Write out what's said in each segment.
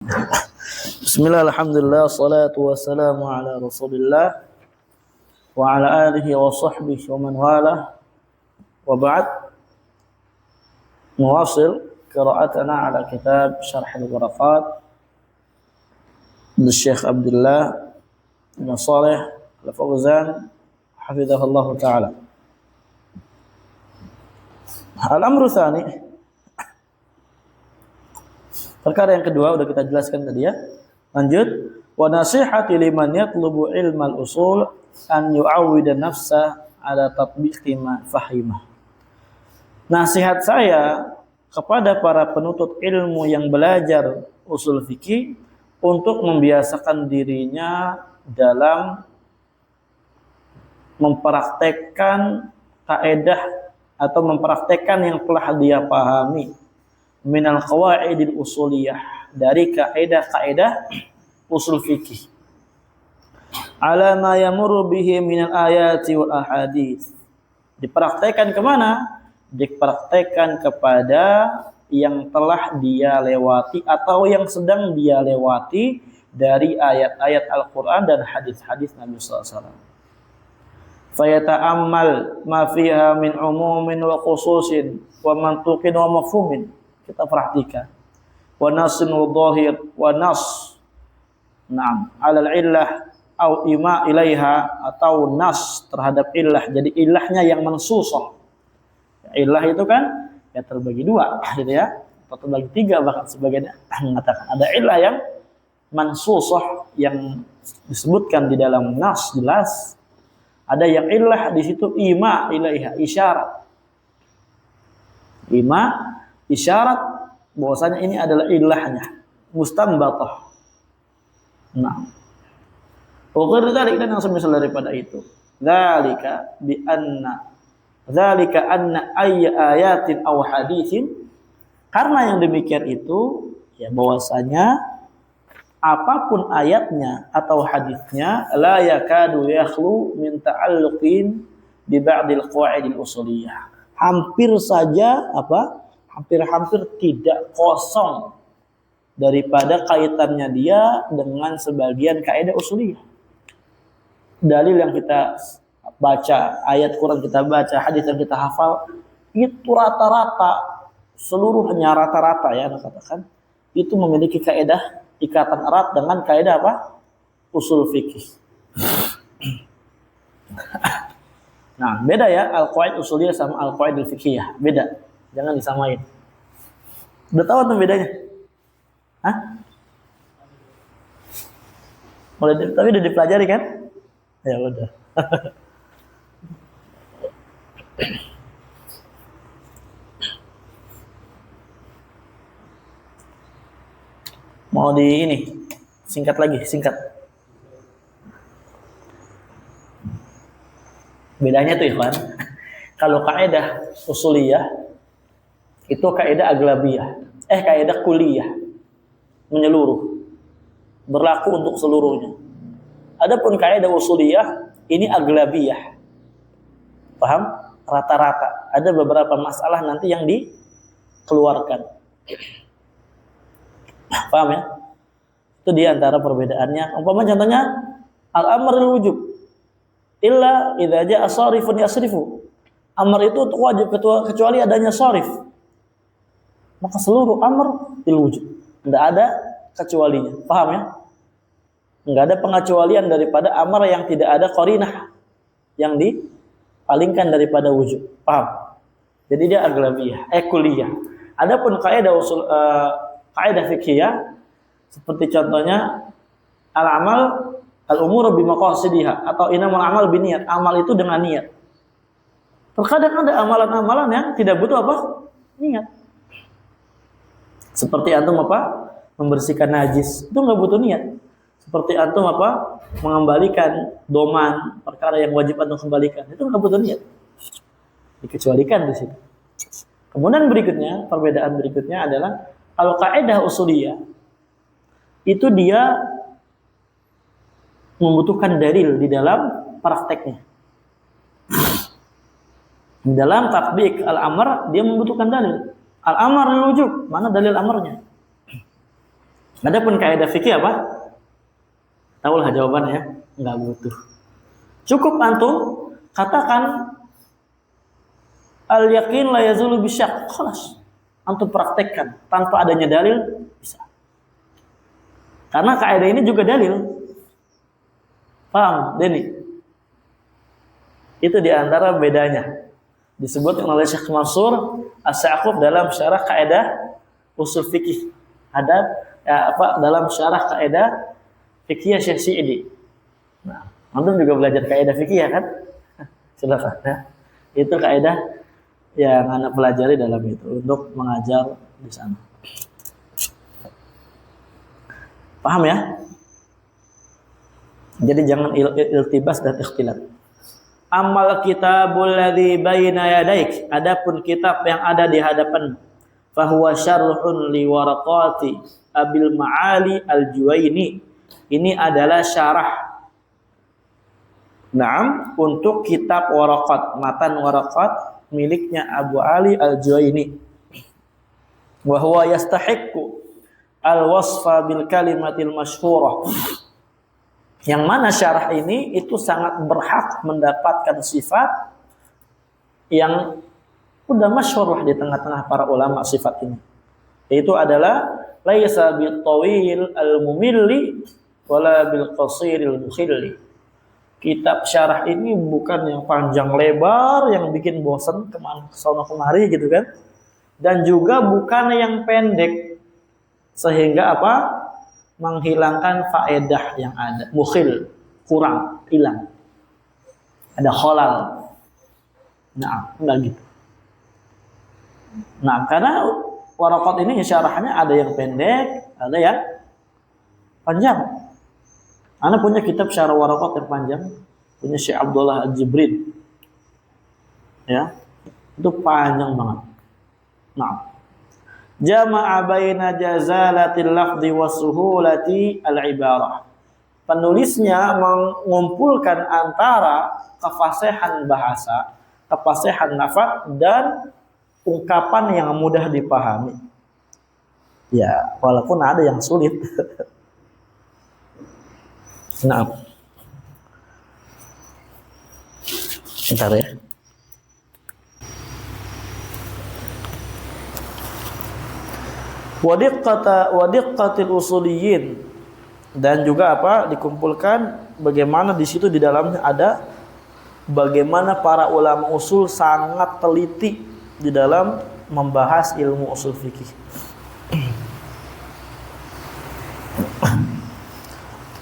Bismillah, alhamdulillah, salatu wassalamu ala rasulillah wa ala alihi wa sahbihi wa man wala wa ba'd. Nuwasil qira'atana ala kitab Syarh al-Waraqat dari Syekh Abdullah bin Shalih Al-Fauzan hafizahullah ta'ala. Al-amru tsani, perkara yang kedua udah kita jelaskan tadi ya. Lanjut, wa nasihati liman yatlubu ilmal usul an yu'awwida nafsa ala tatbiqi ma fahimah. Nasihat saya kepada para penuntut ilmu yang belajar usul fikih untuk membiasakan dirinya dalam mempraktekkan kaidah atau mempraktekkan yang telah dia pahami minal qawaidil usuliyah, dari kaidah-kaidah usul fikih, ala ma yamurru bihi minal ayati wal ahadits. Dipraktekkan kemana? Dipraktekkan kepada yang telah dia lewati atau yang sedang dia lewati dari ayat-ayat Al-Quran dan hadis-hadis Nabi SAW. Fayata'ammal ma fiha min umumin wa khususin wa mantuqin wa mafhumin. Kita perhatikan. Wa nasin wa dhahir wa nas. Naam, 'ala al-illah au ima ilaiha, atau nas terhadap illah. Jadi illahnya yang mansusah. Illah itu kan ya terbagi dua gitu ya. Atau terbagi tiga bahkan sebagian mengatakan ada illah yang mansusah yang disebutkan di dalam nas jelas. Ada yang illah di situ ima ilaiha, isyarat. Ima isyarat bahwasanya ini adalah ilahnya, mustanbatah. Nah, ughir dzalik, dan yang semisal daripada itu. Dzalika bi anna ayatin aw haditsin, karena yang demikian itu ya bahwasanya apapun ayatnya atau hadisnya la yakadu yakhlu min ta'alluqin bi ba'dil qawaidil usuliyah. Hampir saja hampir tidak kosong daripada kaitannya dia dengan sebagian kaidah usuliyah. Dalil yang kita baca, ayat Quran kita baca, hadis yang kita hafal, itu rata-rata, seluruhnya rata-rata ya, katakan itu memiliki kaidah ikatan erat dengan kaidah apa? Usul fikih. Nah, beda ya al-qawaid usuliyah sama al-qawaid al-fiqhiyah, beda. Jangan disamain. Udah tahu tuh bedanya? Hah? Tapi udah dipelajari kan? Ya udah. Mau di ini singkat lagi, singkat. Bedanya tuh Ikhwan, kalau kaidah usuliyah itu kaidah aglabiyah, kaidah kulliyah, menyeluruh, berlaku untuk seluruhnya. Adapun kaidah usuliyah ini aglabiyah, paham? Rata-rata. Ada beberapa masalah nanti yang dikeluarkan. Paham ya? Itu di antara perbedaannya. Umpama contohnya al-amr lil-wujub illa idza jaa sharifun yasrifu. Amr itu untuk wajib kecuali adanya sharif. Maka seluruh amr lil-wujub. Enggak ada kecualinya. Paham ya? Enggak ada pengecualian daripada amr yang tidak ada qarinah yang dipalingkan daripada wujub. Paham? Jadi dia aglabiyah, kulliyah. Adapun kaidah usul kaidah fikih seperti contohnya al-amal al-umur bimaqasidiha atau inamal amal biniat. Amal itu dengan niat. Terkadang ada amalan-amalan yang tidak butuh apa? Niat. Seperti antum membersihkan najis, itu enggak butuh niat. Seperti antum mengembalikan doman, perkara yang wajib antum kembalikan, itu enggak butuh niat. Dikecualikan di situ. Kemudian perbedaan berikutnya adalah kalau kaidah usuliyah itu dia membutuhkan dalil di dalam prakteknya. Di dalam tatbik al-amr dia membutuhkan dalil. Al-amr lil-wujub, mana dalil amarnya? Adapun kaidah fikih apa? Tahulah jawabannya? Enggak butuh. Cukup antum katakan al yakin la yazulu bisyak. Khalas. Antum praktekkan tanpa adanya dalil bisa. Karena kaidah ini juga dalil. Paham, Denny? Itu diantara bedanya. Disebut oleh Syekh Mansur As-Sa'quf dalam syarah kaidah usul fikih. Ada dalam syarah kaidah fikih Syekh Sa'idi. Nah, antum juga belajar kaidah fikih ya kan? Silakan ya. Itu kaidah yang anak pelajari dalam itu untuk mengajar di sana. Paham ya? Jadi jangan iltibas dan ikhtilat. Amal kitabul ladzi baina yadaik, adapun kitab yang ada di hadapan, fahuwa syarhun li waraqati Abil Ma'ali Al-Juwaini. Ini adalah syarah. Naam, untuk kitab waraqat, matan waraqat miliknya Abu Ali Al-Juwaini. Wa huwa yastahiqqu al-wasfa bil kalimatil masyhurah. Yang mana syarah ini itu sangat berhak mendapatkan sifat yang udah masyhur di tengah-tengah para ulama sifat ini. Yaitu adalah laisa bil tawil al-mumilli wala bil qasiril mukhilli. Kitab syarah ini bukan yang panjang lebar yang bikin bosan kemana sono kemari gitu kan. Dan juga bukan yang pendek sehingga apa? Menghilangkan faedah yang ada. Mukhil, kurang, hilang. Ada kholal. Nah, enggak gitu. Nah, karena waraqat ini syarahnya ada yang pendek, ada yang panjang. Ana punya kitab syarah waraqat yang panjang, punya Syekh Abdullah Al-Jibrin. Ya. Itu panjang banget. Nah, jama'a baina jazalatil lafzi wa suhulati al-ibarah. Penulisnya mengumpulkan antara kefasihan bahasa, kefasihan lafaz dan ungkapan yang mudah dipahami. Ya, walaupun ada yang sulit. Nah. Bentar ya. Wadiqqatil usuliyin, dan juga apa dikumpulkan bagaimana di situ di dalamnya ada bagaimana para ulama usul sangat teliti di dalam membahas ilmu usul fikih.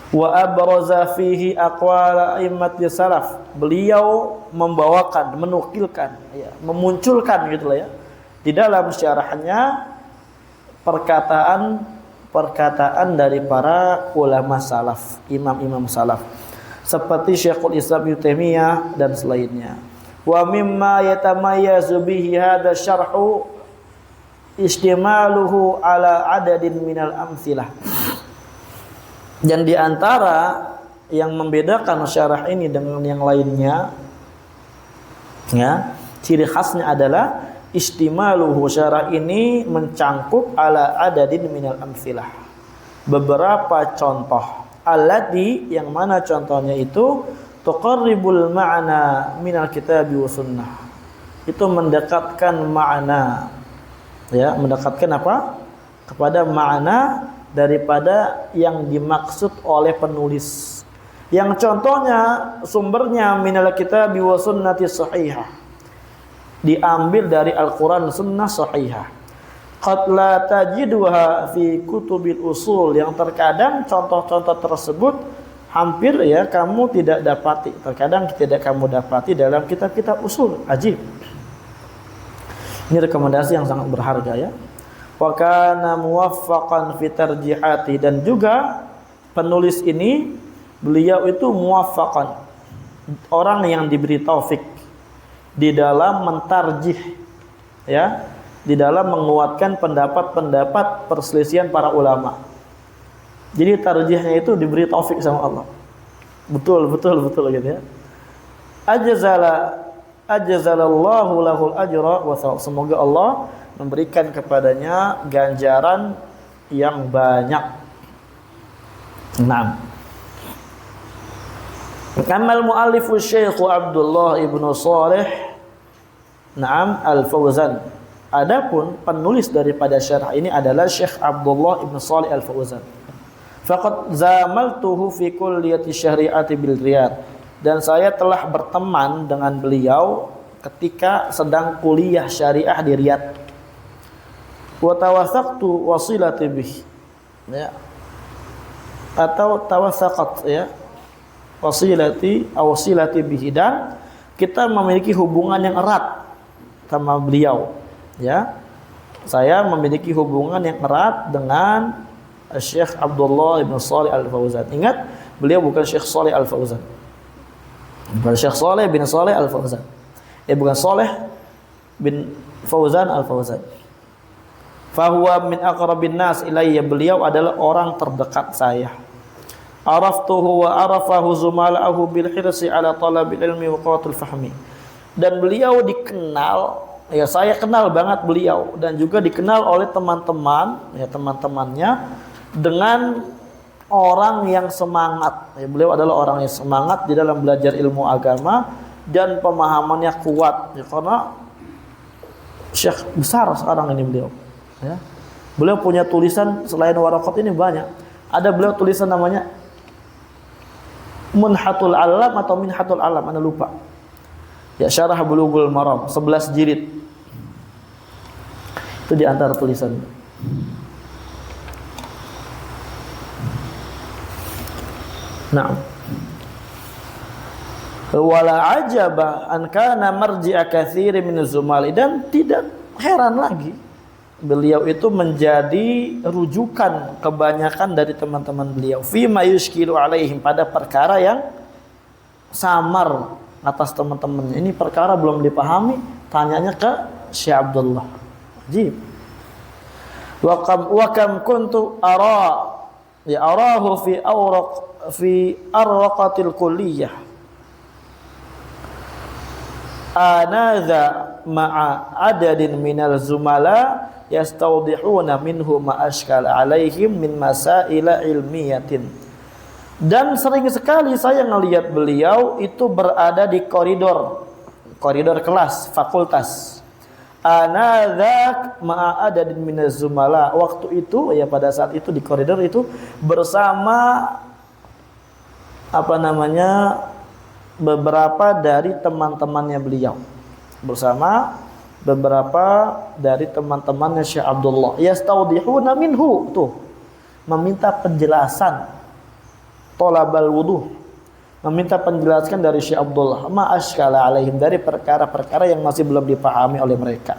Wa abraza fihi aqwala a'immati salaf. Beliau membawakan, menukilkan, ya, memunculkan gitulah ya di dalam syarahnya perkataan dari para ulama salaf, imam-imam salaf seperti Syekhul Islam Ibnu Taimiyah dan selainnya. Wa mimma yatamayyazu bihi hadha syarhu istimaluhu ala adadin minal amtsilah. Dan di antara yang membedakan syarah ini dengan yang lainnya, ya, ciri khasnya adalah istimaluhu, syarah ini mencangkup ala adadin minal amtsilah, beberapa contoh. Allati, yang mana contohnya itu tuqarribul ma'na minal kitabi wa sunnah, itu mendekatkan makna, ya, mendekatkan apa? Kepada makna daripada yang dimaksud oleh penulis. Yang contohnya sumbernya minal kitabi wa sunnati sahihah, diambil dari Al-Quran Sunnah Sahihah. Qad la tajiduha fi kutubil usul, yang terkadang contoh-contoh tersebut hampir ya kamu tidak dapati, terkadang tidak kamu dapati dalam kitab-kitab usul. Ajib. Ini rekomendasi yang sangat berharga ya. Wa kana muwaffaqan fi tarjihati, dan juga penulis ini beliau itu muwaffaqan, orang yang diberi taufik di dalam mentarjih, ya, di dalam menguatkan pendapat-pendapat perselisihan para ulama. Jadi tarjihnya itu diberi taufik sama Allah. Betul gitu ya. Ajazalallahu lahul ajra wa thawab. Semoga Allah memberikan kepadanya ganjaran yang banyak Naam. Amal mu'allifu Syekh Abdullah ibnu Shalih Al-Fauzan. Adapun penulis daripada syarah ini adalah Syekh Abdullah ibnu Shalih Al-Fauzan. Faqad zamaltuhu fi kulliyati syari'ati bil Riyadh. Dan saya telah berteman dengan beliau ketika sedang kuliah syariah di Riyadh. Wa tawassaqtu wasilati bih. Ya. Atau tawassaqat ya. Wasilati bihi, dan kita memiliki hubungan yang erat sama beliau, ya. Saya memiliki hubungan yang erat dengan Syekh Abdullah bin Shalih Al-Fauzan. Ingat, beliau bukan Syekh Shalih Al-Fauzan. Bukan Syekh Shalih bin Shalih Al-Fauzan. Bukan Shalih bin Fauzan Al-Fauzan. Fahuwa min aqrabin nas ilayya, beliau adalah orang terdekat saya. Araftuhu wa arafahu zumala'ahu bil hirsi ala talabil ilmi wa qawatul fahmi. Dan beliau dikenal, ya saya kenal banget beliau, dan juga dikenal oleh teman-teman, ya teman-temannya, dengan orang yang semangat. Ya, beliau adalah orang yang semangat di dalam belajar ilmu agama dan pemahamannya kuat. Ya, karena syekh besar sekarang ini beliau. Ya. Beliau punya tulisan selain Waraqat ini banyak. Ada beliau tulisan namanya Munhatul Alam atau Minhatul Alam, Anda lupa. Ya, Syarah Bulughul Maram 11 jilid. Itu di antara tulisan. Nah. Wala ajaba an kana marji'a katsiri min zumali, dan tidak heran lagi beliau itu menjadi rujukan kebanyakan dari teman-teman beliau fi ma yushkilu alaihim, pada perkara yang samar atas teman-temannya. Ini perkara belum dipahami, tanyanya ke Syekh Abdullah. Ajib. Wa kam kuntu arahu fi arwaqatil kulliyah anadha ma'a adadin minal zumala yastawdihuna minhu ma ashkala alaihim min masaila ilmiyatin. Dan sering sekali saya ngelihat beliau itu berada di koridor kelas fakultas. Anadzak ma'a adadin minaz zumala, waktu itu ya, pada saat itu di koridor itu bersama beberapa dari teman-temannya beliau, bersama beberapa dari teman-temannya Syekh Abdullah. Yastawdihuna minhu, tuh meminta penjelasan, tolabal wuduh, meminta penjelasan dari Syekh Abdullah, ma ashkala alaihim, dari perkara-perkara yang masih belum dipahami oleh mereka.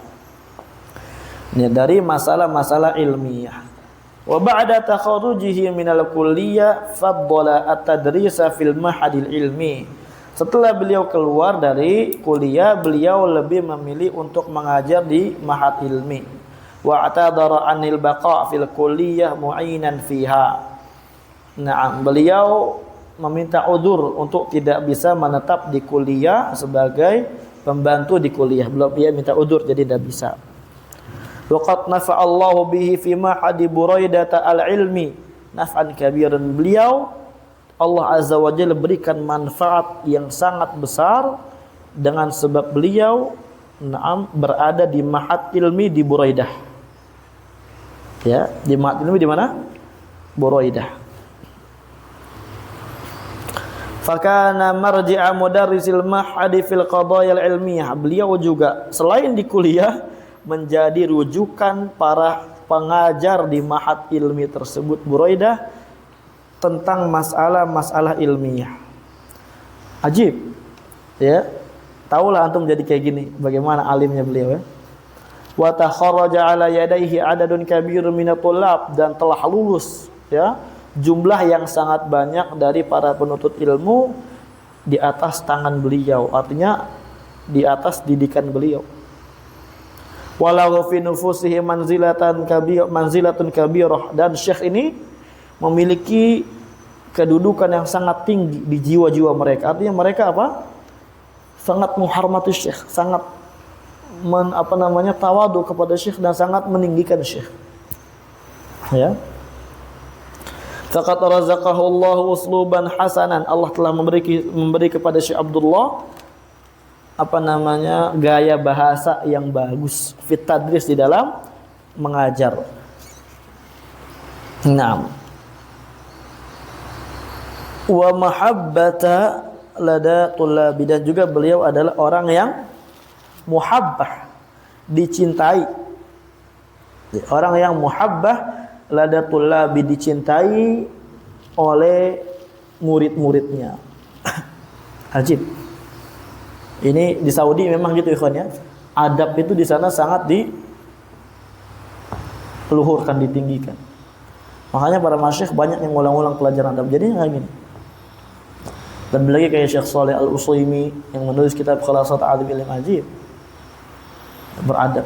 Ini dari masalah-masalah ilmiah. Wa ba'da takharujihi minal kulliyah faddala at-tadrisa fil mahadil ilmi. Setelah beliau keluar dari kuliah, beliau lebih memilih untuk mengajar di mahad ilmi. Wa atadara anil baqa' fil kulliyah mu'inan fiha. Nah, beliau meminta udzur untuk tidak bisa menetap di kuliah sebagai pembantu di kuliah. Belum, dia minta udzur jadi tidak bisa. Waqad nafa'allahu bihi fi mahadi Buraidah al-ilmi naf'an kabiran. Beliau Allah Azza wa Jalla berikan manfaat yang sangat besar dengan sebab beliau berada di mahad ilmi di Buraidah. Ya, di mahad ilmi di mana? Buraidah. Fakana marji'a mudarrisil mahadi fil qadaya al-ilmiyah. Beliau juga selain di kuliah menjadi rujukan para pengajar di mahad ilmi tersebut Buraidah tentang masalah-masalah ilmiah. Ajib. Ya. Taulah antum jadi kayak gini bagaimana alimnya beliau, ya. Wa takharraja ala yadayhi adadun kabirun minat thullab, dan telah lulus, ya, jumlah yang sangat banyak dari para penuntut ilmu di atas tangan beliau, artinya di atas didikan beliau. Walau fi nufusihi manzilatun kabirah, dan syekh ini memiliki kedudukan yang sangat tinggi di jiwa-jiwa mereka. Artinya mereka apa? Sangat menghormati syekh, sangat tawadu kepada syekh dan sangat meninggikan syekh. Ya. Faqad razaqahu Allahu usluban hasanan. Allah telah memberi kepada Syekh Abdullah gaya bahasa yang bagus fit tadris, di dalam mengajar. Naam. Wa mahabbata lada tullabi, dan juga beliau adalah orang yang muhabbah, dicintai. Orang yang muhabbah lada tullabi, dicintai oleh murid-muridnya. Ajib. Ini di Saudi memang gitu ikhwan ya. Adab itu di sana sangat diluhurkan, ditinggikan. Makanya para masyayikh banyak yang ngulang-ulang pelajaran adab. Jadi kayak gini. Dan lagi kayak Syekh Shalih Al-Utsaimin yang menulis kitab Khalasat Adab Ilm Ajib. Beradab.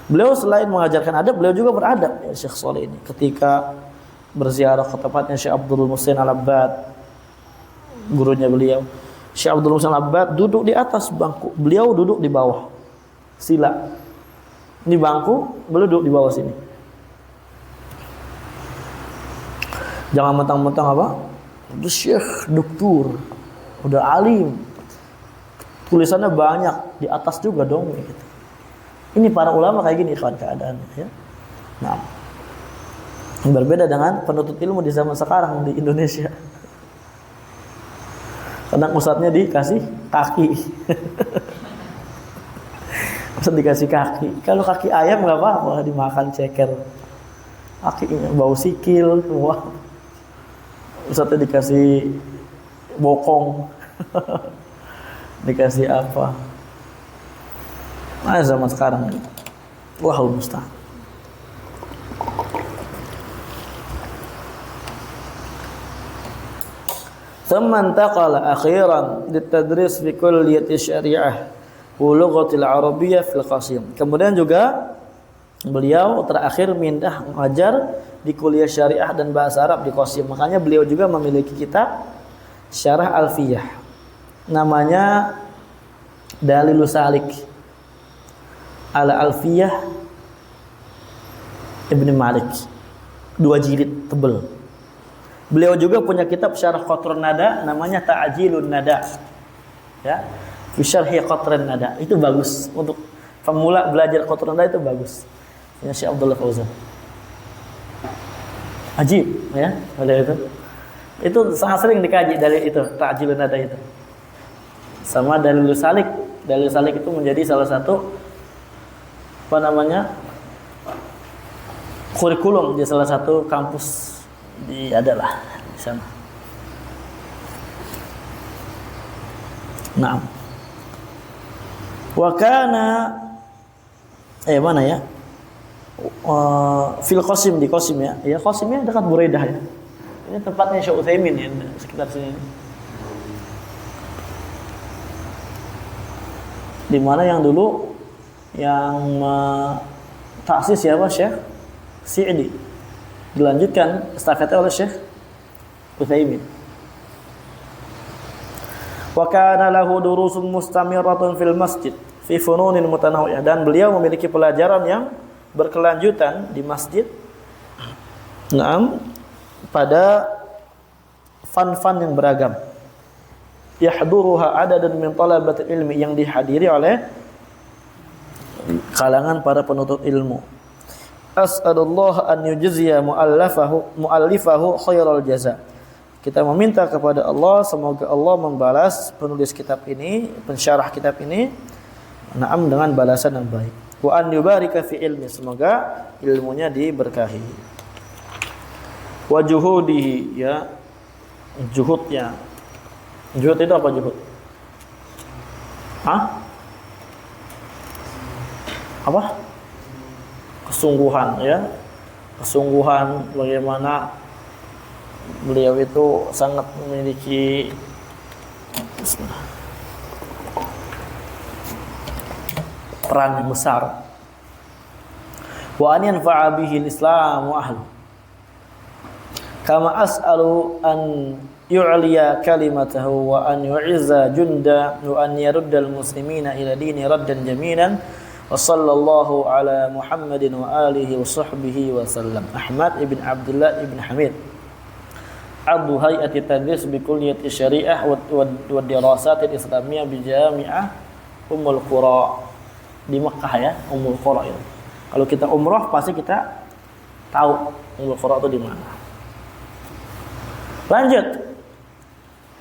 Beliau selain mengajarkan adab, beliau juga beradab ya Syekh Shalih ini. Ketika berziarah ke tempatnya Syekh Abdul Muhsin Al-Abbad, gurunya beliau. Syekh Abdul Muhsin Al-Abbad duduk di atas bangku, beliau duduk di bawah. Sila. Ini bangku, beliau duduk di bawah sini. Jangan mentang-mentang apa? Itu Syekh Doktor, udah alim. Tulisannya banyak, di atas juga dong gitu. Ini para ulama kayak gini ikhwan keadaannya ya. Nah, berbeda dengan penuntut ilmu di zaman sekarang di Indonesia. Kadang ustadznya dikasih kaki. Ustadz dikasih kaki. Kalau kaki ayam nggak apa-apa, dimakan ceker. Kakinya bau sikil, wah. Ustadznya dikasih bokong. Dikasih apa? Nah, zaman sekarang wahul musta'an. Thumma intaqala akhiran litadris fi kulliyati syariah wa lughatil arabiyyah fil Qasim. Kemudian juga beliau terakhir pindah mengajar di kuliah syariah dan bahasa Arab di Qasim. Makanya beliau juga memiliki kitab Syarah Alfiyah. Namanya Dalilus Salik ala Alfiyah Ibn Malik, 2 jilid tebal. Beliau juga punya kitab Syarah Qatrun Nada, namanya Ta'jilun Nada. Ya, fi syarhi Qatrun Nada. Itu bagus untuk pemula belajar Qatrun Nada, itu bagus. Ya, Syekh Abdullah Fauzan. Ajib, ya, ada itu. Itu sangat sering dikaji dari itu, Ta'jilun Nada itu. Sama Dalilus Salik. Dalilus Salik itu menjadi salah satu kurikulum di salah satu kampus adalah di sana. Naam. Wa kana mana ya? Fil Qasim, di Qasim ya. Ya Qasimnya dekat Buraidah ya. Ini tempatnya Syekh Utsaimin ya, sekitar sini. Di mana yang dulu yang taksis siapa? Syekh Sa'di. Dilanjutkan estafetnya oleh Syekh Utsaimin. Wa kana lahu durusun mustamirratun fil masjid fi fununin mutanawwi'ah, dan beliau memiliki pelajaran yang berkelanjutan di masjid. Naam, pada fan-fan yang beragam. Yahduruha adadan min talabatil ilmi, yang dihadiri oleh kalangan para penuntut ilmu. As'alullah an yujziya muallifahu khairal jaza. Kita meminta kepada Allah, semoga Allah membalas penulis kitab ini, pensyarah kitab ini, na'am, dengan balasan yang baik. Wa an yubarika fi ilmi, semoga ilmunya diberkahi. Wa juhudihi, ya, juhudnya. Juhud itu apa juhud? Apa? Kesungguhan, ya. Kesungguhan bagaimana beliau itu sangat memiliki peran yang besar. Wa an yanfa'a bihi al-Islam wa ahli. Kama as'alu an yu'liya kalimatahu wa an yu'izza junda wa an yarudda al-muslimina ila dini raddan jamilan. Wa sallallahu ala Muhammadin wa alihi wa sahbihi wa sallam. Ahmad ibn Abdullah ibn Hamid. 'addu hay'ati tadris bi kulliyati syariah wa dirasat al-islamiyah bi Jami'ah Ummul Qura di Mekah ya, Ummul Qura itu. Kalau kita umrah pasti kita tahu Ummul Qura itu di mana. Lanjut.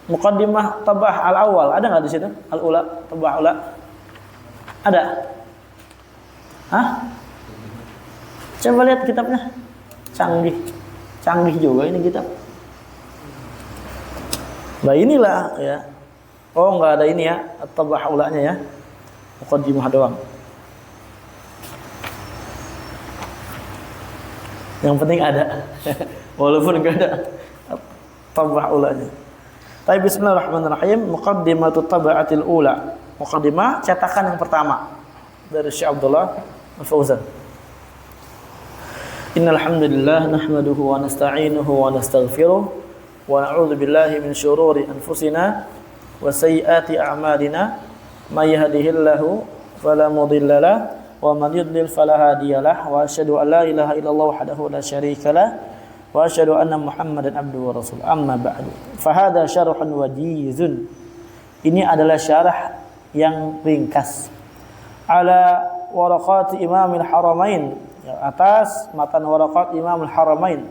Muqaddimah Tabah al-Awwal, ada enggak di situ? Al-Ula, Tabah Ula. Ada? Hah? Coba lihat kitabnya. Canggih juga ini kitab. Nah inilah ya. Oh enggak ada ini ya, Tabah Ulanya ya. Muqaddimah doang. Yang penting ada. Walaupun enggak ada Tabah Ulanya. Tapi bismillahirrahmanirrahim, Muqaddimatu Taba'atil Ula. Muqaddimah cetakan yang pertama dari Syekh Abdullah Al-Fauzan. Innal hamdalillah nahmaduhu wa nasta'inuhu wa nastaghfiruh wa na'udzu billahi min shururi anfusina wa sayyiati a'malina may yahdihillahu fala mudilla lahu wa man yudlil fala hadiyalah wa asyhadu an la ilaha illallah wahdahu la syarikalah wa asyhadu anna Muhammadan abduhu wa rasuluh. Amma ba'du. Fa hadha syarhun wajizun. Ini adalah syarah yang ringkas ala waraqat Imamil Haramain, atas matan waraqat Imamul Haramain.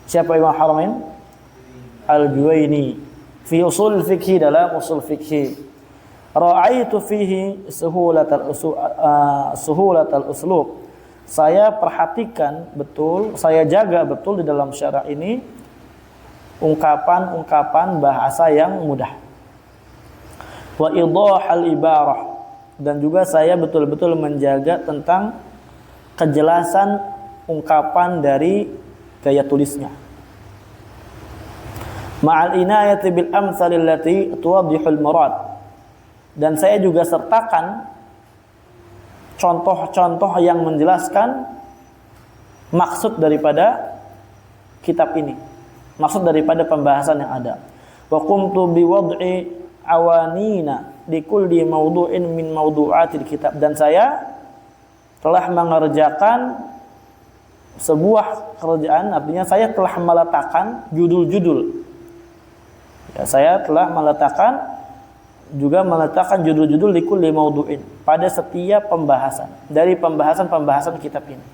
Siapa Imam Haramain? Al-Juwaini fi usul fikhi, dalam usul fikhi. Ra'aitu fihi suhulatal uslub. Saya perhatikan betul, saya jaga betul di dalam syarah ini ungkapan-ungkapan bahasa yang mudah. Wa idahal ibarah, dan juga saya betul-betul menjaga tentang kejelasan ungkapan dari gaya tulisnya. Ma'al inayati bil amsalil lati tuwaddihul murad, dan saya juga sertakan contoh-contoh yang menjelaskan maksud daripada kitab ini, maksud daripada pembahasan yang ada. Wa qumtu bi wad'i awanina li kulli mawdu'in min mawdu'atil kitab, dan saya telah mengerjakan sebuah kerjaan, artinya saya telah meletakkan judul-judul. Ya, saya telah meletakkan judul-judul di kulli maudu'in, pada setiap pembahasan dari pembahasan-pembahasan kitab ini.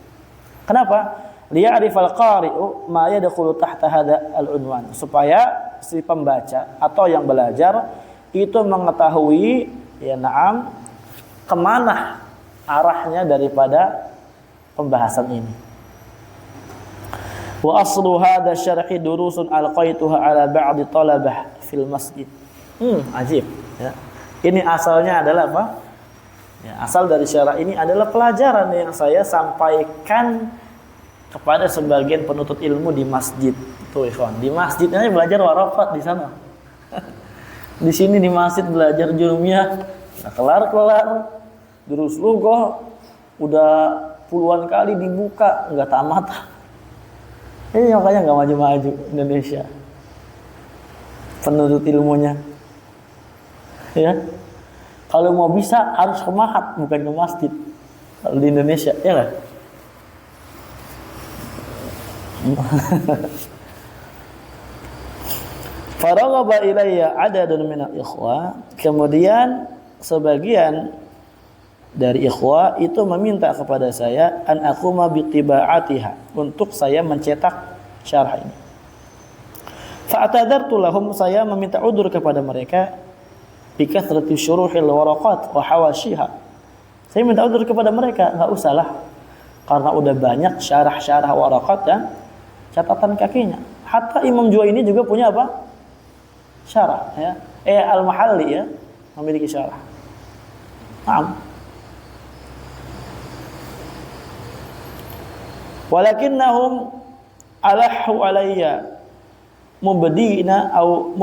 Kenapa? Liya'rifal qari'u ma yadkhulu tahta hadha al-unwan, supaya si pembaca atau yang belajar itu mengetahui kemana arahnya daripada pembahasan ini. Wa aslu hadha syarhi durusun alqaituha ala ba'di talabah fil masjid. Ajib ya. Ini asalnya adalah apa? Ya, asal dari syarah ini adalah pelajaran yang saya sampaikan kepada sebagian penuntut ilmu di masjid. Tuh ikhwan, di masjidnya belajar warafat di sana. Di sini di masjid belajar jurumiyah, nah kelar durus lughah udah puluhan kali dibuka enggak tamat. Ini makanya enggak maju-maju Indonesia penuntut ilmunya. Ya. Kalau mau bisa harus ke mahat, bukan ke masjid. Kalau di Indonesia, ya enggak? Faraghaba ilayya adadun minal ikhwah, kemudian sebagian dari ikhwah itu meminta kepada saya an aquma bi tibaatiha, untuk saya mencetak syarah ini. Fa'tadartu lahum, saya meminta udzur kepada mereka bi kathrati syuruhil waraqat wa hawashiha. Saya minta udzur kepada mereka, enggak usahlah karena udah banyak syarah-syarah waraqat dan catatan kakinya. Hatta Imam Juwaini juga punya apa? Syarah ya. Al-Mahalli ya, memiliki syarah. Naam. Walakinnahum alahu alayya mubdina atau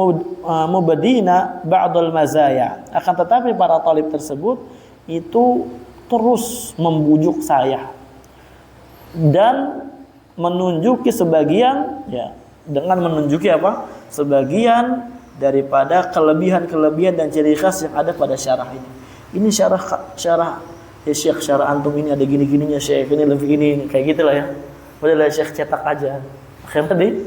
mubdina ba'dal mazaya. Akan tetapi para talib tersebut itu terus membujuk saya dan menunjuki sebagian, ya, dengan menunjuki apa? Sebagian daripada kelebihan-kelebihan dan ciri khas yang ada pada syarah ini. Ini syarah ya Syekh, syarah antum ini ada gini-gininya Syekh, ini lebih gini, kayak gitulah ya. Udahlah Syekh cetak aja. Akhirnya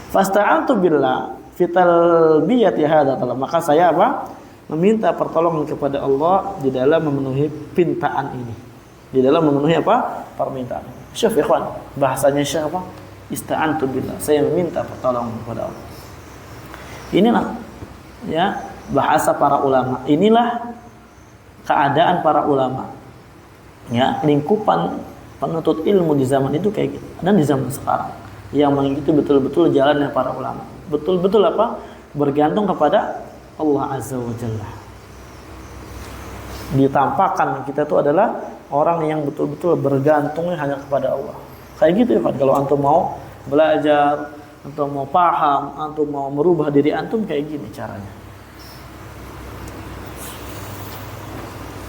Fasta'antu billah fi talbiyati hadza talab. Maka saya apa? Meminta pertolongan kepada Allah di dalam memenuhi pintaan ini. Di dalam memenuhi apa? Permintaan. Syuf ikhwan, bahasanya Syekh apa? Ista'antu billah. Saya meminta pertolongan kepada Allah. Inilah ya bahasa para ulama. Inilah keadaan para ulama. Ya, lingkupan penuntut ilmu di zaman itu kayak gitu. Dan di zaman sekarang yang mengikuti betul-betul jalannya para ulama. Betul-betul apa? Bergantung kepada Allah Azza wa Jalla. Ditampakkan kita itu adalah orang yang betul-betul bergantungnya hanya kepada Allah. Kayak gitu ya kan. Kalau antum mau belajar, antum mau paham, antum mau merubah diri antum, kayak gini caranya.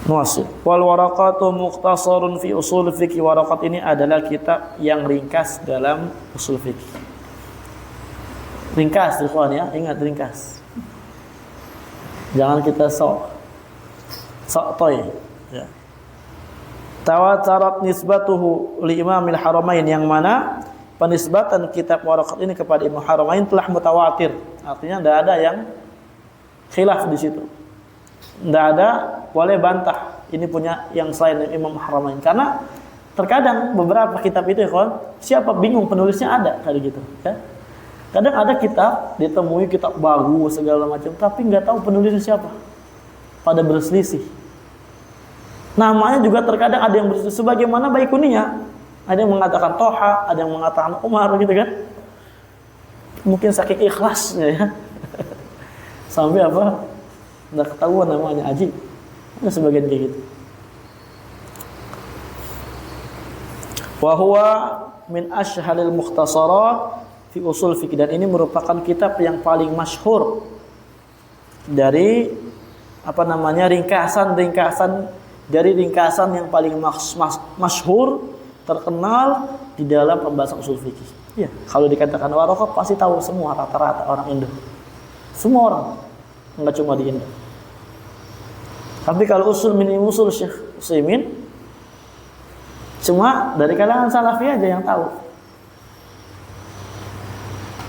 Nuasil. Wal waraqatu mukhtasarun fi usul fiqh. Waraqat ini adalah kitab yang ringkas dalam usul fiqh. Ringkas ikhwan ya, ingat ringkas. Jangan kita sok toy ya. Tawatarat nisbatuhu li Imamil Haramain, yang mana penisbatan kitab Waraqat ini kepada Imam Haramain telah mutawatir. Artinya tidak ada yang khilaf di situ. Tidak ada boleh bantah ini punya yang selain Imam Haramain. Karena terkadang beberapa kitab itu ya kawan, siapa bingung penulisnya ada kayak gitu ya. Kadang ada kitab ditemui kitab bagus segala macam, tapi nggak tahu penulisnya siapa. Pada berselisih. Namanya juga terkadang ada yang berselisih. Sebagaimana Baiquniya, ada yang mengatakan Toha, ada yang mengatakan Umar gitu kan. Mungkin saking ikhlasnya ya. Sampai apa? Nggak ketahuan namanya, ajib. Ada sebagian kayak gitu. Wa huwa min ashhalil mukhtasarat fi usul fiqh, dan ini merupakan kitab yang paling masyhur dari apa namanya ringkasan dari ringkasan yang paling masyhur, terkenal di dalam pembahasan usul fikih. Ya, kalau dikatakan Waraqat pasti tahu semua rata-rata orang Indo. Semua orang, enggak cuma di Indo. Tapi kalau usul usul Syekh Utsaimin cuma dari kalangan Salafi aja yang tahu.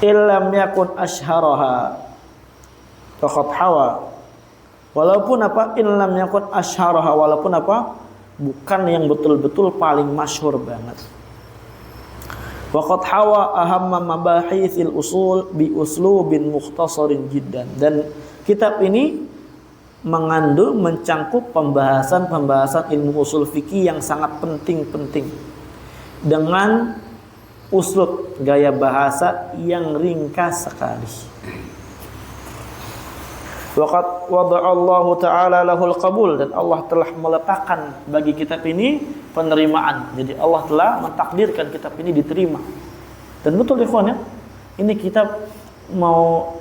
Illam yakun ashharaha faqad hawa. Walaupun apa? Illam yakun ashharaha, walaupun apa? Bukan yang betul-betul paling masyhur banget. Waqad hawa ahamma mabahithil usul bi uslubin mukhtasarin jiddan. Dan kitab ini mengandung, mencangkup pembahasan-pembahasan ilmu usul fikih yang sangat penting-penting dengan uslub, gaya bahasa yang ringkas sekali. Waqad wada'allahu ta'ala lahul qabul, dan Allah telah meletakkan bagi kitab ini penerimaan. Jadi Allah telah mentakdirkan kitab ini diterima. Dan betul ikhwan ya, ini kitab mau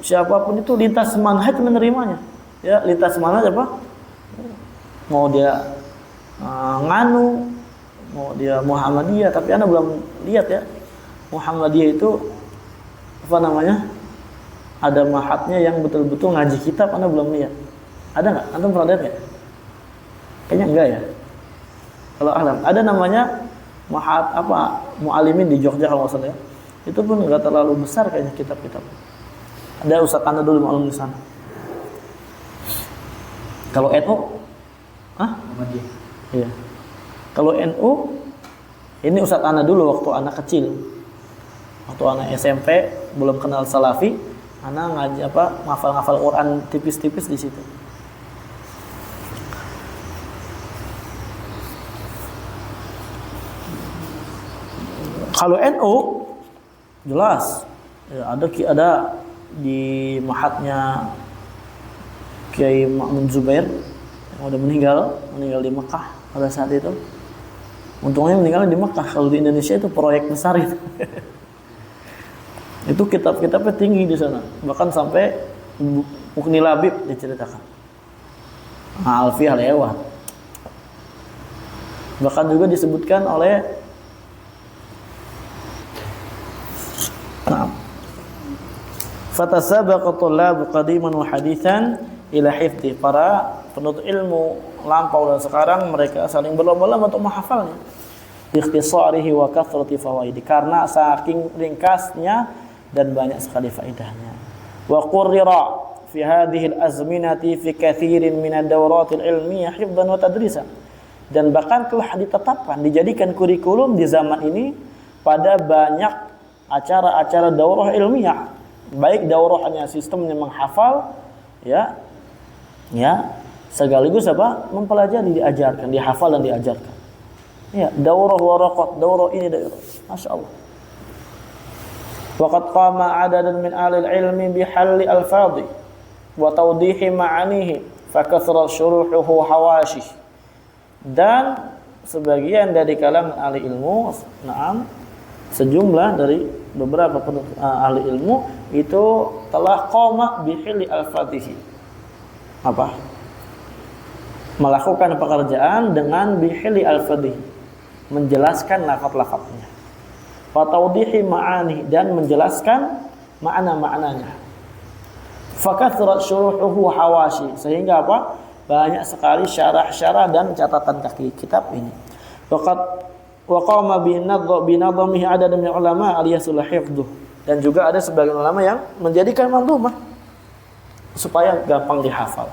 siapapun itu lintas manhaj menerimanya. Ya, lintas manhaj apa? Mau dia nganu, mau dia Muhammadiyah, tapi Anda belum lihat ya. Muhammadiyah itu apa namanya? Ada mahatnya yang betul-betul ngaji kitab, Anda belum lihat. Ada enggak? Anda pernah lihat enggak? Kayaknya enggak ya. Kalau alam, ada namanya mahat apa? Muallimin di Jogja kalau enggak salah ya. Itu pun enggak terlalu besar kayaknya kitab-kitab. Ada Ustaz Anda dulu maklum di sana. Kalau NU, Muhammadiyah. Iya. Kalau NU, ini Ustaz Ana dulu waktu anak kecil. Waktu anak SMP, belum kenal Salafi, Ana ngaji apa? Ngafal-ngafal Quran tipis-tipis di situ. Kalau NU jelas ya, ada di mahatnya Kiai Ma'mun Zubair yang udah meninggal di Mekah pada saat itu. Untungnya meninggal di Mekah. Kalau di Indonesia itu proyek besar itu. Itu kitab-kitabnya tinggi di sana. Bahkan sampai Mughni Labib diceritakan. Alfiyah lewat. Bahkan juga disebutkan oleh fatasabaqa tullab qadiman wa hadithan ila hifdhi. Para penuntut ilmu lampau dan sekarang mereka saling berlomba-lomba untuk menghafalnya. Ikhtisarihi wa kathrati fawaidi, karena saking ringkasnya dan banyak sekali faedahnya. Wa qurrira fi hadhihi al-azminati fi katsirin min ad-dawrat al-ilmiyah hifdhan wa tadrisan. Dan bahkan telah ditetapkan, dijadikan kurikulum di zaman ini pada banyak acara-acara daurah ilmiah, baik daurahnya sistemnya menghafal ya sekaligus mempelajari, diajarkan, dihafal dan diajarkan. Ya, daurah waraqat, daurah ini daurah. Masyaallah. Waqad qama 'adadun min ahli al-ilmi bihalli al-fadhi wa tawdihi ma'anihi fa kathara syuruhuhu hawashi. Dan sebagian dari kalangan ahli ilmu, sejumlah dari beberapa ahli ilmu itu telah qama bihalli al-fadhi. Melakukan pekerjaan dengan bihalli al-fadhi, menjelaskan lafaz-lafaznya. Fataudihi ma'ani, dan menjelaskan makna-maknanya. Fakathrat syuruhuhu hawashi, sehingga banyak sekali syarah-syarah dan catatan kaki kitab ini. Wa qama binadhamihi adadun min ulama aliyasul hifdh, dan juga ada sebagian ulama yang menjadikan mandhumah supaya gampang dihafal.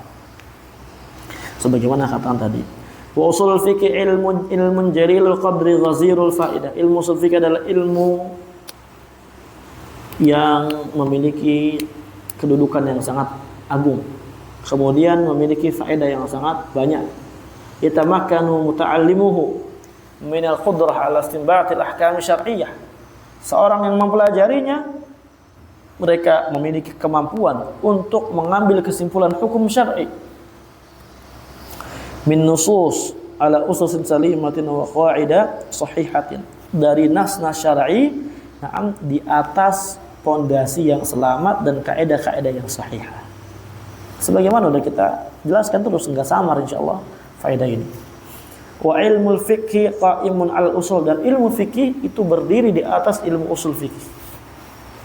Sebagaimana kata tadi. Wa usul fikih ilmun jarilul qadri ghazirul faidah. Ilmu usul fikih adalah ilmu yang memiliki kedudukan yang sangat agung, kemudian memiliki faedah yang sangat banyak. Yatamakkanu muta'allimuhu min al-qudrah ala istinbatil ahkam syar'iyyah. Seorang yang mempelajarinya, mereka memiliki kemampuan untuk mengambil kesimpulan hukum syar'i min nusus ala ususin salimatin wa qa'idah sahihatin, dari nas-nas syar'i di atas pondasi yang selamat dan kaidah-kaidah yang sahihah. Sebagaimana sudah kita jelaskan terus, enggak samar insyaallah faedah ini. Wa ilmul fiqhi qa'imun al usul, dan ilmu fikih itu berdiri di atas ilmu usul fikih.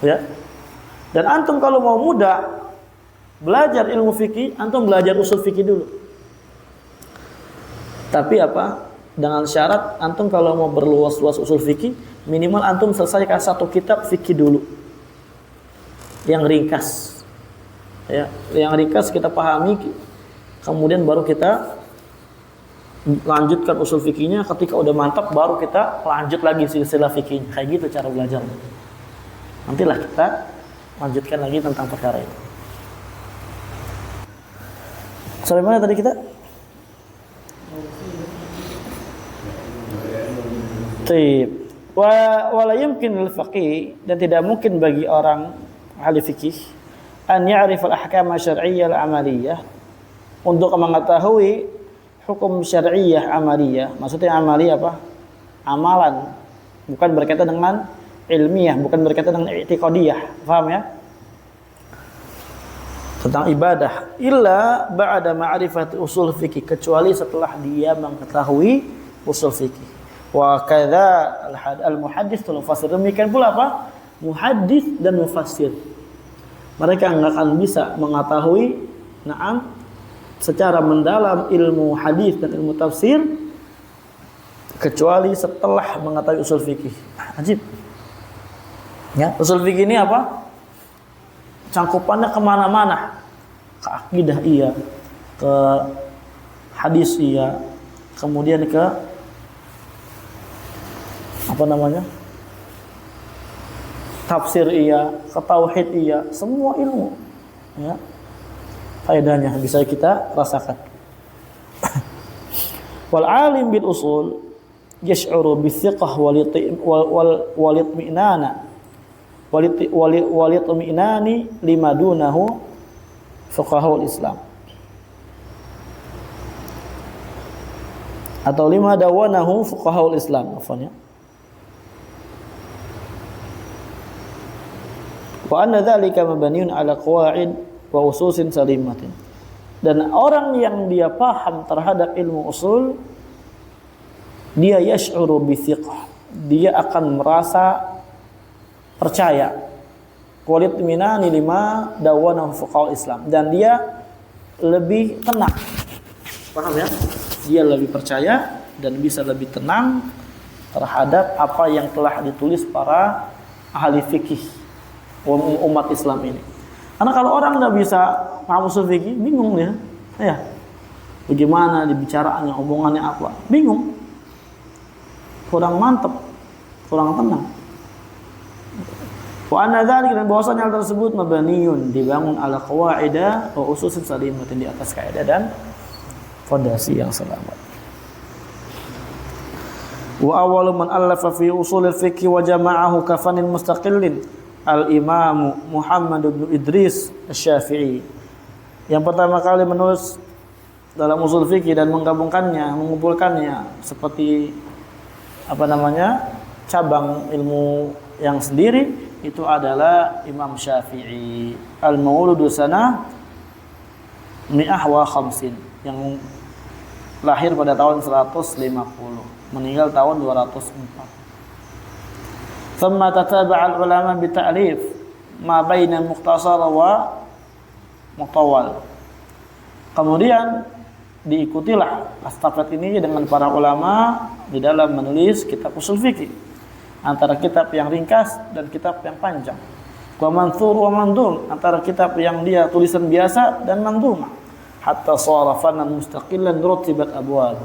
Ya. Dan antum kalau mau mudah belajar ilmu fikih, antum belajar usul fikih dulu. Tapi dengan syarat antum kalau mau berluas-luas usul fikih, minimal antum selesaikan satu kitab fikih dulu yang ringkas. Ya, yang ringkas kita pahami, kemudian baru kita lanjutkan usul fikihnya. Ketika udah mantap baru kita lanjut lagi silsilah fikihnya. Kayak gitu cara belajar. Nantilah kita lanjutkan lagi tentang perkara itu. Sampai mana tadi kita? Wala yumkin al-faqih, dan tidak mungkin bagi orang ahli fikih an ya'rif al-ahkam syar'iyyah al-amaliyah, untuk mengetahui hukum syar'iyyah amaliyah. Maksudnya amaliyah amalan, bukan berkaitan dengan ilmiah, bukan berkaitan dengan i'tiqadiyah. Paham ya? Tentang ibadah, illa ba'da ma'rifati usul fikih, kecuali setelah dia mengetahui usul fikih. Wa kadza al-muhaddits wal mufassir, demikian pula muhaddits dan mufassir. Mereka enggak akan bisa mengetahui secara mendalam ilmu hadis dan ilmu tafsir kecuali setelah mengetahui usul fikih. Ajib. Ya, usul fikih ini cangkupannya kemana-mana. Ke akidah iya, ke hadis iya, kemudian ke tafsir iya, ke tauhid iya, semua ilmu ya, faedahnya bisa kita rasakan. Wal alim bil usul yash'uru bi thiqah wal itminana wal itminani lima dunahu fuqahaul Islam, atau lima dawanahu fuqahaul Islam, afwan ya. Wa anna dzalika mabniun ala qawaid wa ususin salimatin. Dan orang yang dia paham terhadap ilmu usul, dia yash'uru bi thiqah, dia akan merasa percaya, walid minani lima dawanahu fuqahaul Islam, dan dia lebih tenang. Paham ya? Dia lebih percaya dan bisa lebih tenang terhadap apa yang telah ditulis para ahli fikih umat Islam ini. Karena kalau orang nggak bisa paham usul fikih, bingung dia. Ya. Bagaimana dibicaraannya, omongannya apa? Bingung. Kurang mantap, kurang tenang. Wa anna dzalika, dan bahwasanya hal tersebut mabniyun, dibangun ala qawaida wa ususin salimatin, di atas kaidah dan fondasi yang selamat. Wa awwalu man allafa fi usulil fiqh wa jama'ahu kafanin mustaqillin al-Imam Muhammad bin Idris Asy-Syafi'i. Yang pertama kali menulis dalam usul fikih dan menggabungkannya, mengumpulkannya seperti cabang ilmu yang sendiri, itu adalah Imam Syafi'i. Al-Mauludu sanah mi'ah wa khamsin, yang lahir pada tahun 150, meninggal tahun 204. Thumma tataba'a al-ulama bi ta'lif ma baina mukhtasar wa mutawwal. Kemudian diikutilah estafet ini dengan para ulama di dalam menulis kitab usul fikih, antara kitab yang ringkas dan kitab yang panjang. Wa manthur wa mandum, antara kitab yang dia tulisan biasa dan mandumah. Hatta shara fannan mustaqillan rutibat abwab.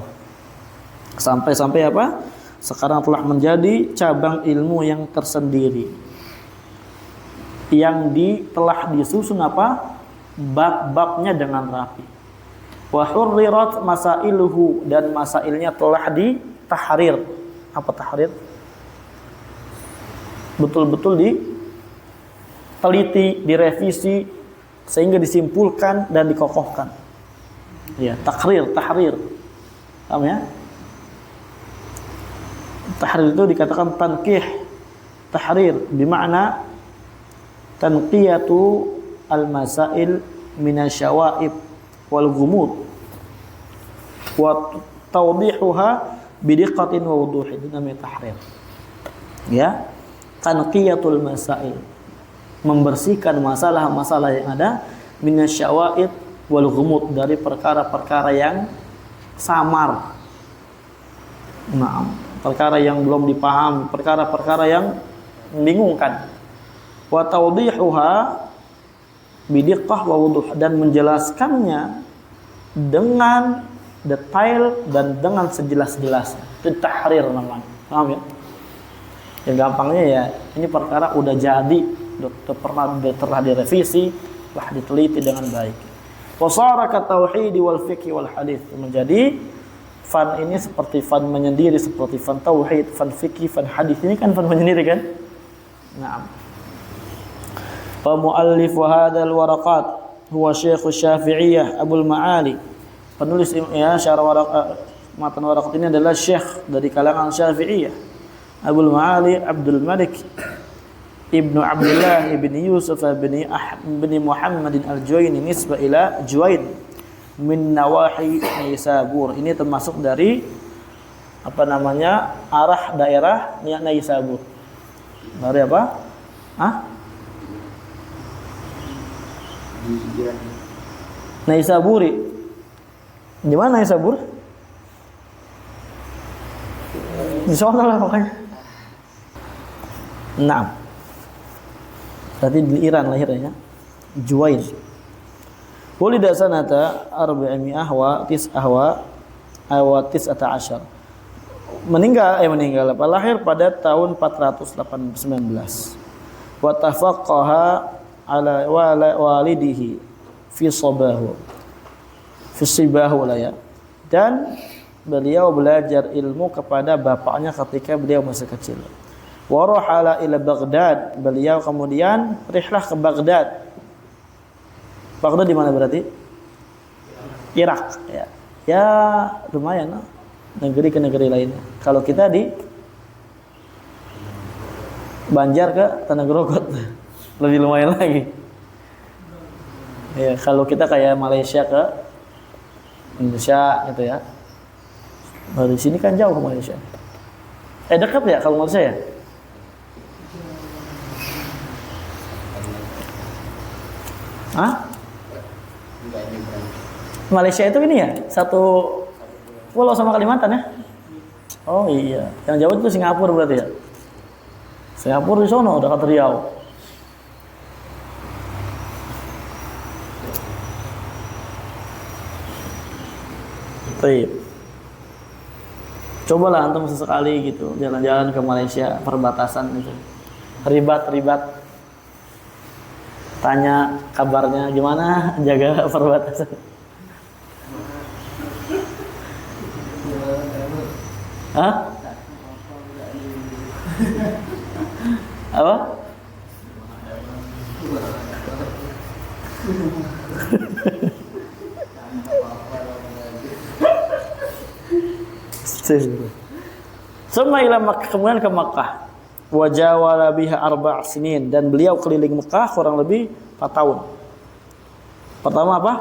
Sampai apa? Sekarang telah menjadi cabang ilmu yang tersendiri, yang telah disusun bab-babnya dengan rapi. Wa hurrirat masailuhu, dan masailnya telah ditahrir. Apa tahrir? Betul-betul diteliti, direvisi sehingga disimpulkan dan dikokohkan. Ya, tahrir. Paham ya? Tahrir itu dikatakan tanqih. Tahrir bermakna tanqiyatu al-masail minasyawaib wal ghumud wa tawdihuha bidiqqatin wa wuduhin, itu namanya tahrir. Ya, tanqiyatul masail, membersihkan masalah-masalah yang ada, minasyawaib wal ghumud, dari perkara-perkara yang samar. Perkara yang belum dipahami, perkara-perkara yang membingungkan. Wa tawdihuha bidiqqah wa wuduh, dan menjelaskannya dengan detail dan dengan sejelas-jelasnya. Itu tahrir namanya. Paham ya? Yang gampangnya ya, ini perkara udah jadi, telah direvisi, telah diteliti dengan baik. Wa sara ka tauhid wal fiqh wal hadis, menjadi fan ini seperti fan menyendiri, seperti fan tauhid, fan fikih, fan hadis. Ini kan fan menyendiri kan? Naam. Fa muallif hadzal waraqat huwa Syekh Syafi'iyah Abul Ma'ali. Penulis ya syarah matan waraqat ini adalah syekh dari kalangan Syafi'iyah, Abul Ma'ali Abdul Malik Ibnu Abdullah ibni Yusuf ibni Muhammadin al-Juwaini, nisbah ila Juwain min nawahi Naisabur. Ini termasuk dari arah daerah Naisabur. Dari apa? Naisaburi. Di mana Naisabur? Di sana lah pokoknya. Naam. Berarti di Iran lahirnya. Juwain. Wulida sanata 400 wa 19. Meninggal lahir pada tahun 419. Wa tafaqqaha ala walidihi fi sibahu lah ya. Dan beliau belajar ilmu kepada bapaknya ketika beliau masih kecil. Wa rahala ila Baghdad, beliau kemudian rihlah ke Baghdad. Baghdad di mana berarti? Irak ya. Ya lumayan negeri ke negeri lainnya. Kalau kita di Banjar ke Tanah Grogot lebih lumayan lagi. Ya, kalau kita kayak Malaysia ke Indonesia gitu ya. Dari sini kan jauh ke Malaysia. Dekat ya kalau Malaysia ya? Malaysia itu ini ya, satu pulau sama Kalimantan ya? Oh iya, yang jauh itu Singapura berarti ya? Singapura di sono dekat Riau. Baik. Cobalah antum sesekali gitu jalan-jalan ke Malaysia perbatasan gitu. Ribat. Tanya kabarnya gimana jaga perbatasan. Hah? Apa? Summa ila Makkah, kemudian ke Makkah. Wa jawala biha 4 sinin, dan beliau keliling Makkah kurang lebih 4 tahun. Pertama apa?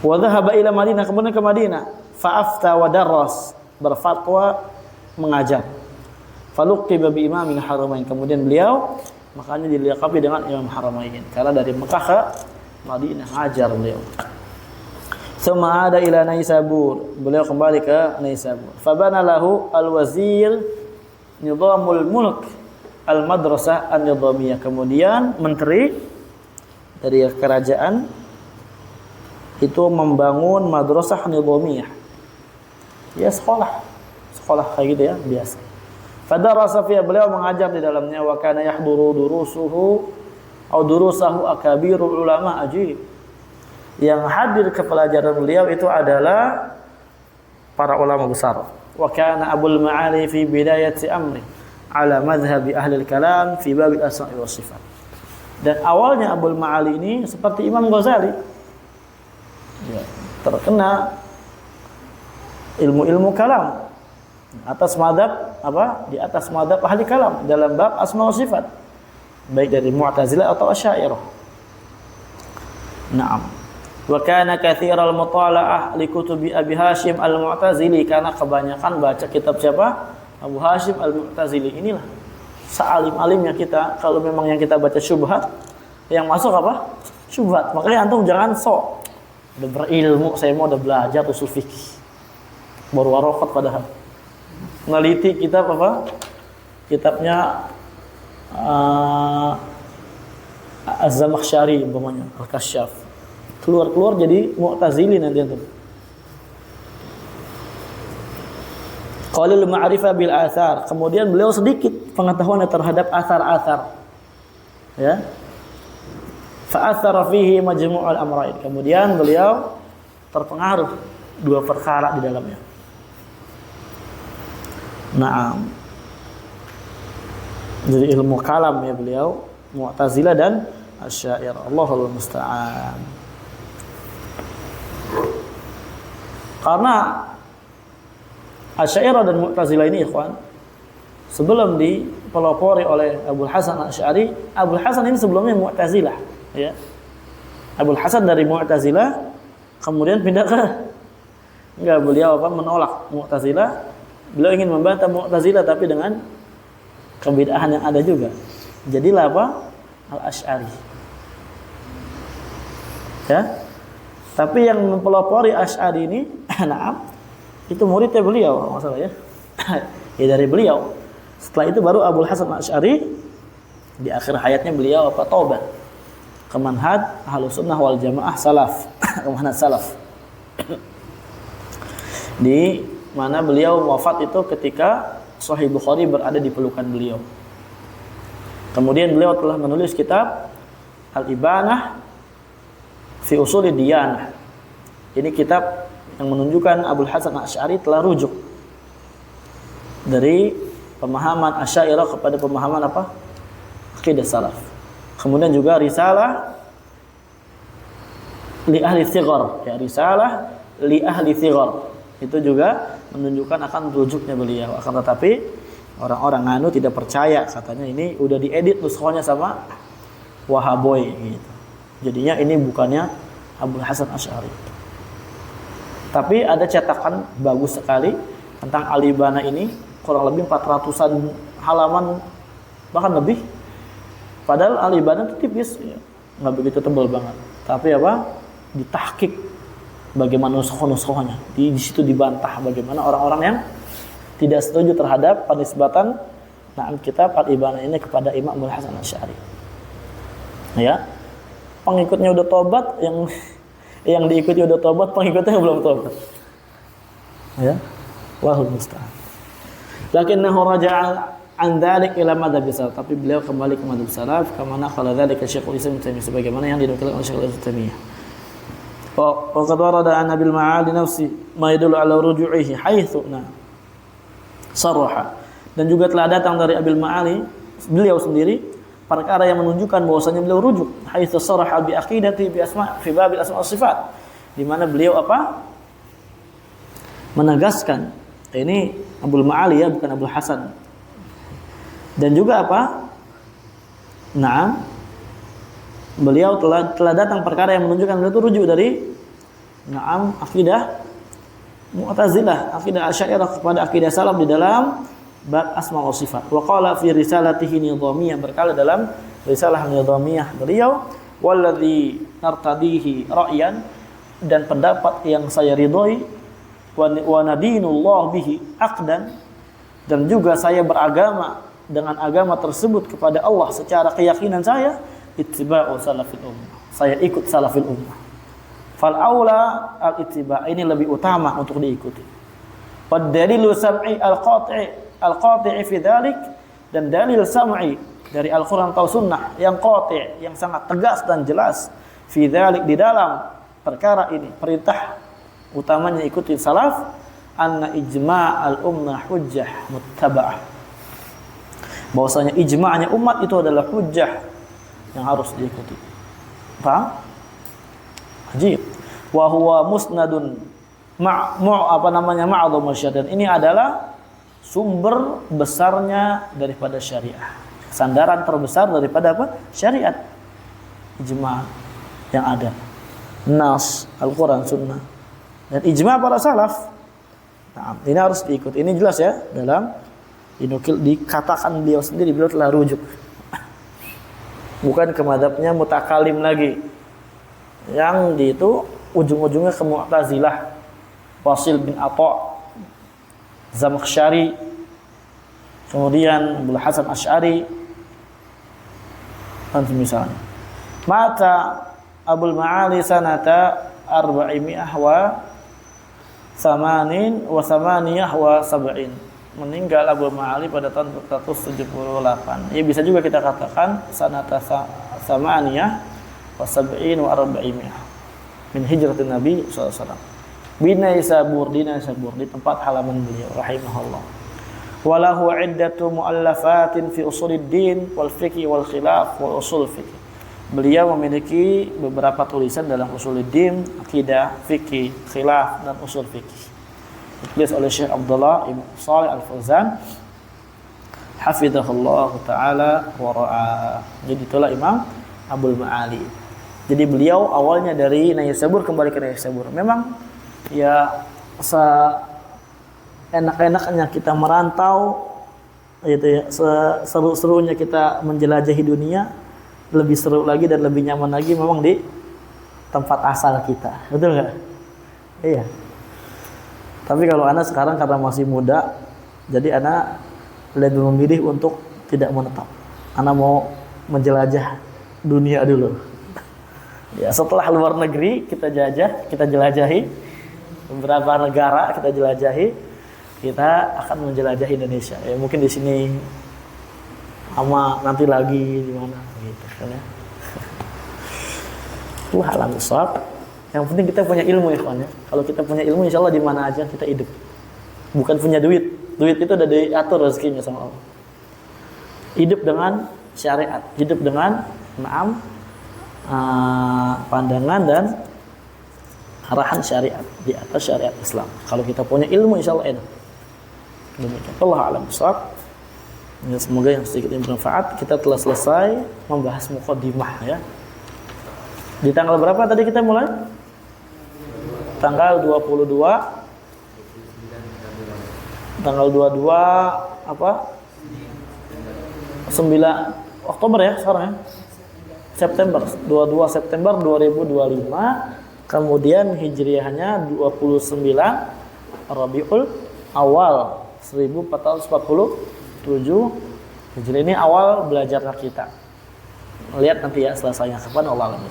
Wa dhahaba ila Madinah, kemudian ke Madinah. Fa afta wa darras, berfatwa, mengajar. Faluqiba bi imamil haramain, kemudian beliau makanya dilaqabi dengan Imam Haramain karena dari Mekah ke Madinah ngajar beliau. Summa ada ila Naisabur, beliau kembali ke Naisabur. Fabana lahu al-wazir nizamul mulk al-madrasah an-nizamiyah, kemudian menteri dari kerajaan itu membangun madrasah nizamiyah. Ya sekolah kayak gitu ya, biasa. Fadarasa fiha, beliau mengajar di dalamnya. Wa kana yahduru durusahu akabirul ulama ajib. Yang hadir ke pelajaran beliau itu adalah para ulama besar. Wa kana Abul Ma'ali fi bidayati amri ala madhhabi ahli al-kalam fi bab al-asma'i was sifat. Dan awalnya Abul Ma'ali ini seperti Imam Ghazali. Ya, terkena ilmu-ilmu kalam atas madhab apa? Di atas madhab ahli kalam dalam bab asma wa sifat, baik dari Mu'tazilah atau Asy'ariyah. Naam. Wa kana katsiral mutala'ah li kutubi Abi Hasyim Al-Mu'tazili, karena kebanyakan baca kitab siapa? Abu Hasyim Al-Mu'tazili. Inilah sealim-alimnya kita. Kalau memang yang kita baca syubhat, yang masuk apa? Syubhat. Makanya antum jangan sok udah berilmu, saya mau udah belajar usul fikih baru waraqat, padahal neliti kitab apa? Kitabnya Az-Zamakhsyari umpamanya, Al-Kasyaf. Keluar jadi Mu'tazili nanti antum. Qalil ma'rifah bil athar, kemudian beliau sedikit pengetahuan terhadap athar-athar. Ya. Fa athara fihi majmu' al-amrayn, kemudian beliau terpengaruh 2 perkara di dalamnya. Naam. Jadi ilmu kalam ya beliau, Mu'tazilah dan Asy'ariyah. Allahul musta'an. Karena Asy'ariyah dan Mu'tazilah ini ikhwan, sebelum dipelopori oleh Abul Hasan Asy'ari, Abul Hasan ini sebelumnya Mu'tazilah, ya. Abul Hasan dari Mu'tazilah kemudian pindah ke beliau menolak Mu'tazilah. Beliau ingin membantah Mu'tazilah tapi dengan kebid'ahan yang ada juga. Jadilah Al-Asy'ari. Ya. Tapi yang mempelopori Asy'ari ini, naam, itu muridnya beliau, masalah ya. Ya dari beliau. Setelah itu baru Abul Hasan Asy'ari di akhir hayatnya beliau taubat ke manhaj Ahlus Sunnah wal Jamaah salaf, ke manhaj salaf. Di mana beliau wafat itu ketika Sahih Bukhari berada di pelukan beliau. Kemudian beliau telah menulis kitab Al-Ibanah fi Ushulid Diyanah. Ini kitab yang menunjukkan Abul Hasan Asy'ari telah rujuk dari pemahaman Asy'ariyah kepada pemahaman akidah salaf. Kemudian juga risalah li ahli thighar, ya, risalah li ahli thighar. Itu juga menunjukkan akan rujuknya beliau. Akan tetapi orang-orang nganu tidak percaya, katanya ini udah diedit nuskhanya sama Wahaboy gitu. Jadinya ini bukannya Abul Hasan Asy'ari. Tapi ada cetakan bagus sekali tentang Al-Ibanah ini, kurang lebih 400-an halaman bahkan lebih. Padahal Al-Ibanah itu tipis, ya, nggak begitu tebal banget. Tapi ditahqiq bagaimana nuskhah-nuskhahnya. Di situ dibantah bagaimana orang-orang yang tidak setuju terhadap penisbatan kitab Al-Ibanah ini kepada Imam Abul Hasan Asy'ari. Ya. Pengikutnya udah tobat, yang Yang diikuti udah tobat, pengikutnya belum tobat. Ya. Wallahul musta'an. Lakinnahu raja'a an dzalik ila madzhab salaf, tapi beliau kembali ke madzhab salaf kama naqala dzalika Syekhul Islam Ibnu Taimiyah, sebagaimana yang dinukilkan oleh Syekhul Islam Ibnu Taimiyah. Wa qad warada an Abil Ma'ali nafsi ma yadullu ala ruju'ihi haitsu sarraha, dan juga telah datang dari Abil Ma'ali beliau sendiri perkara yang menunjukkan bahwasanya beliau rujuk haitsu sarraha bi aqidati bi asma fi babil asma was sifat, di mana beliau menegaskan, ini Abul Ma'ali ya, bukan Abul Hasan. Dan juga beliau telah datang perkara yang menunjukkan beliau itu rujuk dari akidah Mu'tazilah, akidah Asy'ariyah kepada akidah salaf di dalam bab asma wa sifat. Wa qala fi risalatihi nidhamiyah, berkala dalam risalah nidhamiyah beliau, walladzi nartadihi ra'yan, dan pendapat yang saya ridhoi, wa nadinullah bihi aqdan, dan juga saya beragama dengan agama tersebut kepada Allah secara keyakinan saya, ittiba'u salafil ummah, saya ikut salafil ummah. Fal aula al ittiba', ini lebih utama untuk diikuti. Wad dalilu sam'i al qati' fi dzalik, dan dalil sam'i dari Al-Qur'an atau sunnah yang qati', yang sangat tegas dan jelas, fi dzalik, di dalam perkara ini, perintah utamanya ikuti salaf, anna ijma' al ummah hujjah muttaba'ah, bahwasanya ijma'nya umat itu adalah hujjah yang harus diikuti. Paham? Ajib. Wa huwa musnadun ma'dhum syariat. Ini adalah sumber besarnya daripada syariah. Sandaran terbesar daripada syariat. Ijma' yang ada. Nas, Al-Qur'an, Sunnah. Dan ijma' para salaf. Nah, ini harus diikuti. Ini jelas ya dalam dikatakan beliau sendiri, beliau telah rujuk. Bukan ke madzhabnya mutakalim lagi, yang di itu ujung-ujungnya ke Mu'tazilah, Wasil bin Atha, Zamakhsyari, kemudian Abul Hasan Asy'ari, dan misalnya. Mata Abul Ma'ali sanata 480 wa 70, meninggal Abu Ma'ali pada tahun 478. Ya, bisa juga kita katakan sanata samaniyah wa sab'in wa arba'imiyah min hijratin Nabi sallallahu alaihi wasallam. Binaisabur, di tempat halaman beliau rahimahullah. Walahu iddatu muallafatin fi usuluddin wal fiqh wal khilaf wal usul fiqh. Beliau memiliki beberapa tulisan dalam usuluddin, akidah, fikih, khilaf, dan usul fikih. Ditulis oleh Syekh Abdullah Ibn Shalih Al-Fauzan, hafizahullah ta'ala wa ra'ah. Jadi itulah Imam Abul Ma'ali. Jadi beliau awalnya dari Naysabur kembali ke Naysabur. Memang ya enak-enaknya kita merantau gitu ya, seru-serunya kita menjelajahi dunia, lebih seru lagi dan lebih nyaman lagi memang di tempat asal kita. Betul enggak? Iya. Tapi kalau anak sekarang karena masih muda, jadi anak lebih memilih untuk tidak menetap. Anak mau menjelajah dunia dulu. Ya, setelah luar negeri kita jelajahi beberapa negara, kita jelajahi, kita akan menjelajahi Indonesia. Ya, mungkin di sini sama nanti lagi di mana gitu kan ya. Alam shawab. Yang penting kita punya ilmu ya kawan ya. Kalau kita punya ilmu, insya Allah di mana aja kita hidup. Bukan punya duit. Duit itu udah diatur rezekinya sama Allah. Hidup dengan syariat, hidup dengan pandangan dan arahan syariat di atas syariat Islam. Kalau kita punya ilmu, insya Allah enak. Demikian. Allah a'lam bishawab. Ya, semoga yang sedikit bermanfaat. Kita telah selesai membahas muqaddimah ya. Di tanggal berapa tadi kita mulai? Tanggal 22. Tanggal 22 apa? 9 Oktober ya sekarang ya. September, 22 September 2025. Kemudian hijriahnya 29 Rabiul Awal 1447 Hijriah. Ini awal belajarnya kita. Lihat nanti ya selesainya kapan, Allah alam.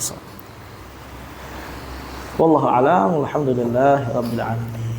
Wallahu a'lam. Alhamdulillah rabbil alamin.